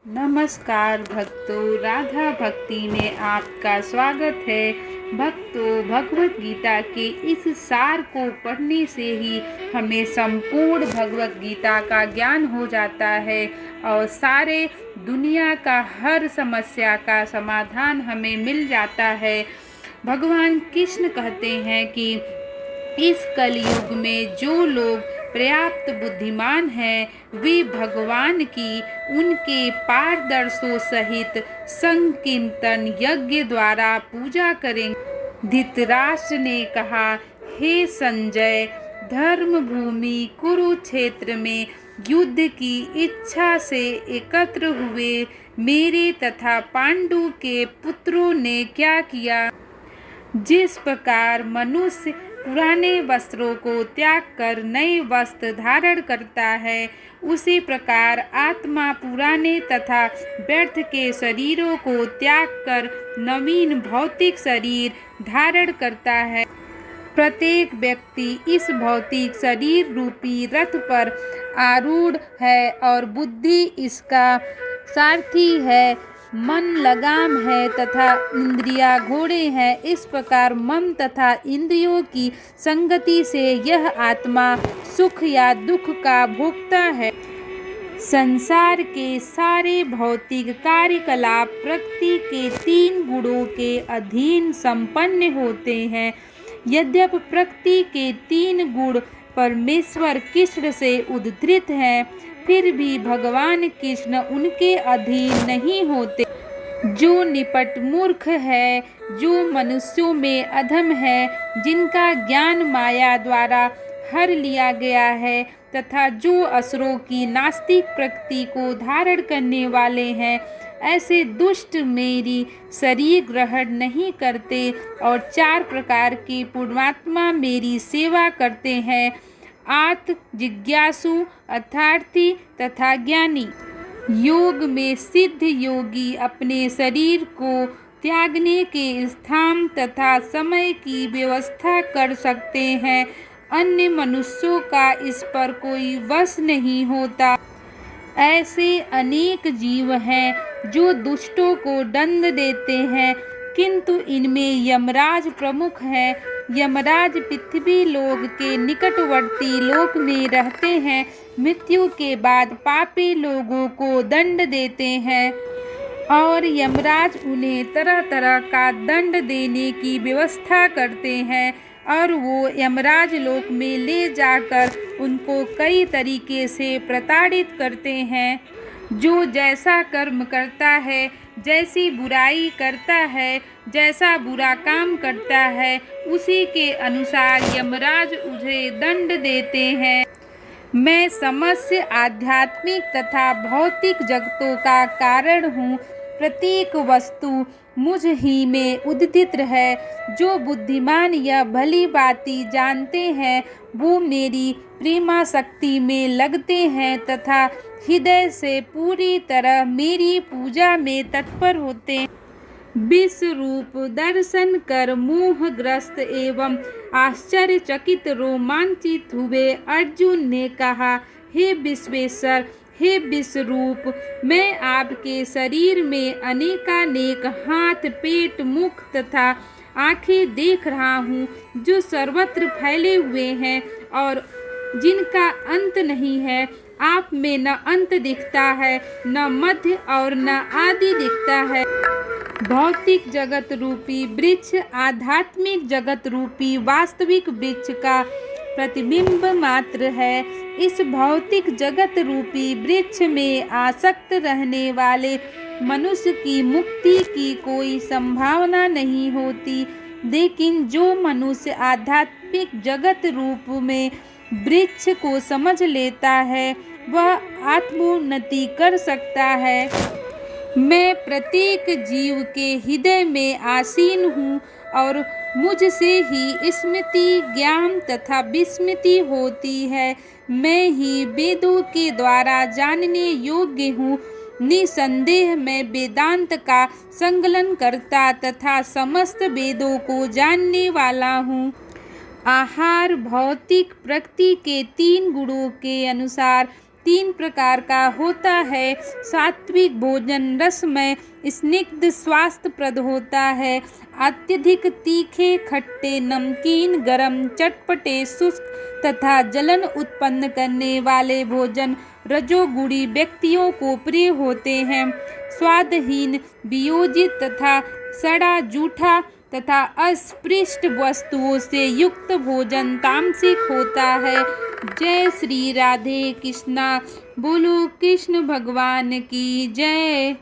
नमस्कार भक्तों, राधा भक्ति में आपका स्वागत है। भक्तों, भगवत गीता के इस सार को पढ़ने से ही हमें संपूर्ण भगवत गीता का ज्ञान हो जाता है और सारे दुनिया का हर समस्या का समाधान हमें मिल जाता है। भगवान कृष्ण कहते हैं कि इस कलयुग में जो लोग पर्याप्त बुद्धिमान हैं वे भगवान की उनके पारदर्शों सहित संकीर्तन यज्ञ द्वारा पूजा करेंगे। धृतराष्ट्र ने कहा, हे संजय, धर्म भूमि कुरुक्षेत्र में युद्ध की इच्छा से एकत्र हुए मेरे तथा पांडु के पुत्रों ने क्या किया। जिस प्रकार मनुष्य पुराने वस्त्रों को त्याग कर नए वस्त्र धारण करता है, उसी प्रकार आत्मा पुराने तथा व्यर्थ के शरीरों को त्याग कर नवीन भौतिक शरीर धारण करता है। प्रत्येक व्यक्ति इस भौतिक शरीर रूपी रथ पर आरूढ़ है और बुद्धि इसका सारथी है, मन लगाम है तथा इंद्रियां घोड़े हैं। इस प्रकार मन तथा इंद्रियों की संगति से यह आत्मा सुख या दुख का भोगता है। संसार के सारे भौतिक कार्यकलाप प्रकृति के 3 गुणों के अधीन संपन्न होते हैं। यद्यपि प्रकृति के 3 गुण परमेश्वर कृष्ण से उद्धृत हैं, फिर भी भगवान कृष्ण उनके अधीन नहीं होते। जो निपट मूर्ख है, जो मनुष्यों में अधम है, जिनका ज्ञान माया द्वारा हर लिया गया है, तथा जो असुरों की नास्तिक प्रकृति को धारण करने वाले हैं, ऐसे दुष्ट मेरी शरीर ग्रहण नहीं करते और 4 प्रकार के पुण्यात्मा मेरी सेवा करते हैं, आत्म जिज्ञासु, अर्थार्थी तथा ज्ञानी। योग में सिद्ध योगी अपने शरीर को त्यागने के स्थान तथा समय की व्यवस्था कर सकते हैं। अन्य मनुष्यों का इस पर कोई वश नहीं होता। ऐसे अनेक जीव हैं जो दुष्टों को दंड देते हैं, किंतु इनमें यमराज प्रमुख है। यमराज पृथ्वी लोक के निकटवर्ती लोक में रहते हैं। मृत्यु के बाद पापी लोगों को दंड देते हैं और यमराज उन्हें तरह तरह का दंड देने की व्यवस्था करते हैं और वो यमराज लोक में ले जाकर उनको कई तरीके से प्रताड़ित करते हैं। जो जैसा कर्म करता है, जैसी बुराई करता है, जैसा बुरा काम करता है, उसी के अनुसार यमराज उसे दंड देते हैं। मैं समस्त आध्यात्मिक तथा भौतिक जगतों का कारण हूँ। प्रत्येक वस्तु मुझ ही में उदित है। जो बुद्धिमान या भली बाती जानते हैं, वो मेरी प्रेमा शक्ति में लगते हैं तथा हृदय से पूरी तरह मेरी पूजा में तत्पर होते हैं। विश्व रूप दर्शन कर मोहग्रस्त एवं आश्चर्यचकित रोमांचित हुए अर्जुन ने कहा, हे विश्वेश्वर, हे विश्वरूप, मैं आपके शरीर में अनेकानेक हाथ, पेट, मुख तथा आँखें देख रहा हूँ, जो सर्वत्र फैले हुए हैं और जिनका अंत नहीं है। आप में न अंत दिखता है, न मध्य और न आदि दिखता है। भौतिक जगत रूपी वृक्ष आध्यात्मिक जगत रूपी वास्तविक वृक्ष का प्रतिबिंब मात्र है। इस भौतिक जगत रूपी वृक्ष में आसक्त रहने वाले मनुष्य की मुक्ति की कोई संभावना नहीं होती, लेकिन जो मनुष्य आध्यात्मिक जगत रूप में वृक्ष को समझ लेता है, वह आत्मोन्नति कर सकता है। मैं प्रत्येक जीव के हृदय में आसीन हूँ और मुझसे ही स्मृति, ज्ञान तथा विस्मृति होती है। मैं ही वेदों के द्वारा जानने योग्य हूँ। निसंदेह मैं वेदांत का संकलन करता तथा समस्त वेदों को जानने वाला हूँ। आहार भौतिक प्रकृति के 3 गुणों के अनुसार तीन प्रकार का होता है। सात्विक भोजन रसमय, स्निग्ध, स्वास्थ्यप्रद होता है। अत्यधिक तीखे, खट्टे, नमकीन, गरम, चटपटे, शुष्क तथा जलन उत्पन्न करने वाले भोजन रजोगुणी व्यक्तियों को प्रिय होते हैं। स्वादहीन, वियोजित तथा सड़ा, जूठा तथा अस्पृष्ट वस्तुओं से युक्त भोजन तामसिक होता है। जय श्री राधे कृष्णा। बोलो कृष्ण भगवान की जय।